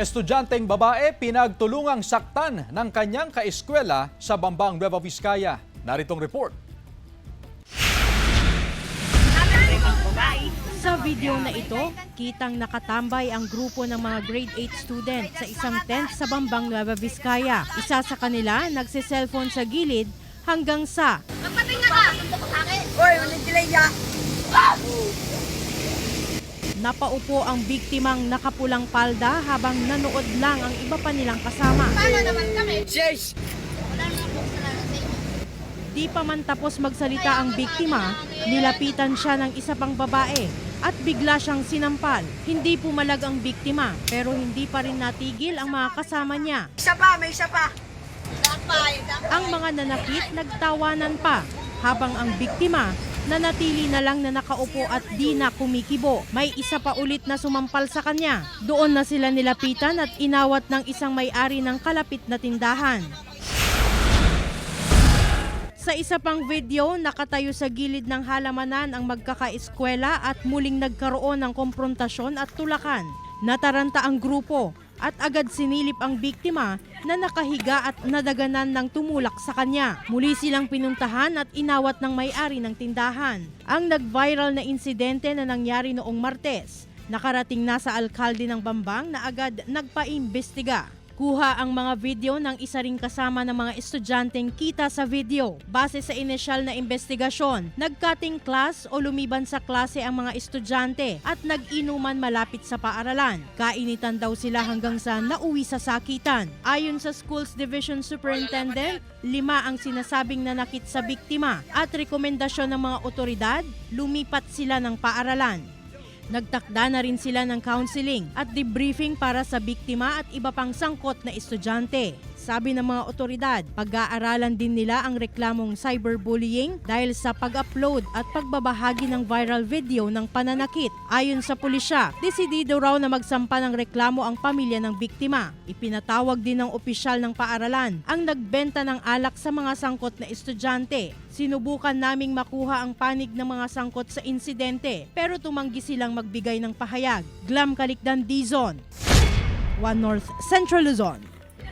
Estudyanteng babae pinagtulungang saktan ng kanyang kaeskwela sa Bambang, Nueva Vizcaya. Naritong report. Sa video na ito, kitang nakatambay ang grupo ng mga grade 8 student sa isang tent sa Bambang, Nueva Vizcaya. Isa sa kanila nagsiselfone sa gilid hanggang sa Magpatinga ka! Hoy, ulit delay ya! napaupo ang biktimang nakapulang palda habang nanood lang ang iba pa nilang kasama. Paano naman kami? Jeez! Di pa man tapos magsalita ang biktima, nilapitan siya ng isa pang babae at bigla siyang sinampal. Hindi pumalag ang biktima pero hindi pa rin natigil ang mga kasama niya. Isa pa, may isa pa! Ang mga nanakit nagtawanan pa habang ang biktima nanatili na lang na nakaupo at di na kumikibo. May isa pa ulit na sumampal sa kanya. Doon na sila nilapitan at inawat ng isang may-ari ng kalapit na tindahan. Sa isa pang video, nakatayo sa gilid ng halamanan ang magkakaeskwela at muling nagkaroon ng komprontasyon at tulakan. Nataranta ang grupo at agad sinilip ang biktima na nakahiga at nadaganan ng tumulak sa kanya. Muli silang pinuntahan at inawat ng may-ari ng tindahan. Ang nag-viral na insidente na nangyari noong Martes, nakarating na sa alkalde ng Bambang na agad nagpaimbestiga. Kuha ang mga video ng isa ring kasama ng mga estudyanteng kita sa video. Base sa inisyal na investigasyon, nag-cutting class o lumiban sa klase ang mga estudyante at nag-inuman malapit sa paaralan. Kainitan daw sila hanggang sa nauwi sa sakitan. Ayon sa Schools Division Superintendent, 5 ang sinasabing nanakit sa biktima at rekomendasyon ng mga otoridad, lumipat sila ng paaralan. Nagtakda na rin sila ng counseling at debriefing para sa biktima at iba pang sangkot na estudyante. Sabi ng mga otoridad, pag-aaralan din nila ang reklamong cyberbullying dahil sa pag-upload at pagbabahagi ng viral video ng pananakit. Ayon sa pulisya, desidido raw na magsampa ng reklamo ang pamilya ng biktima. Ipinatawag din ng opisyal ng paaralan ang nagbenta ng alak sa mga sangkot na estudyante. Sinubukan naming makuha ang panig ng mga sangkot sa insidente pero tumanggi silang magbigay ng pahayag. Glam Kalikdan, Dizon, One North Central Luzon.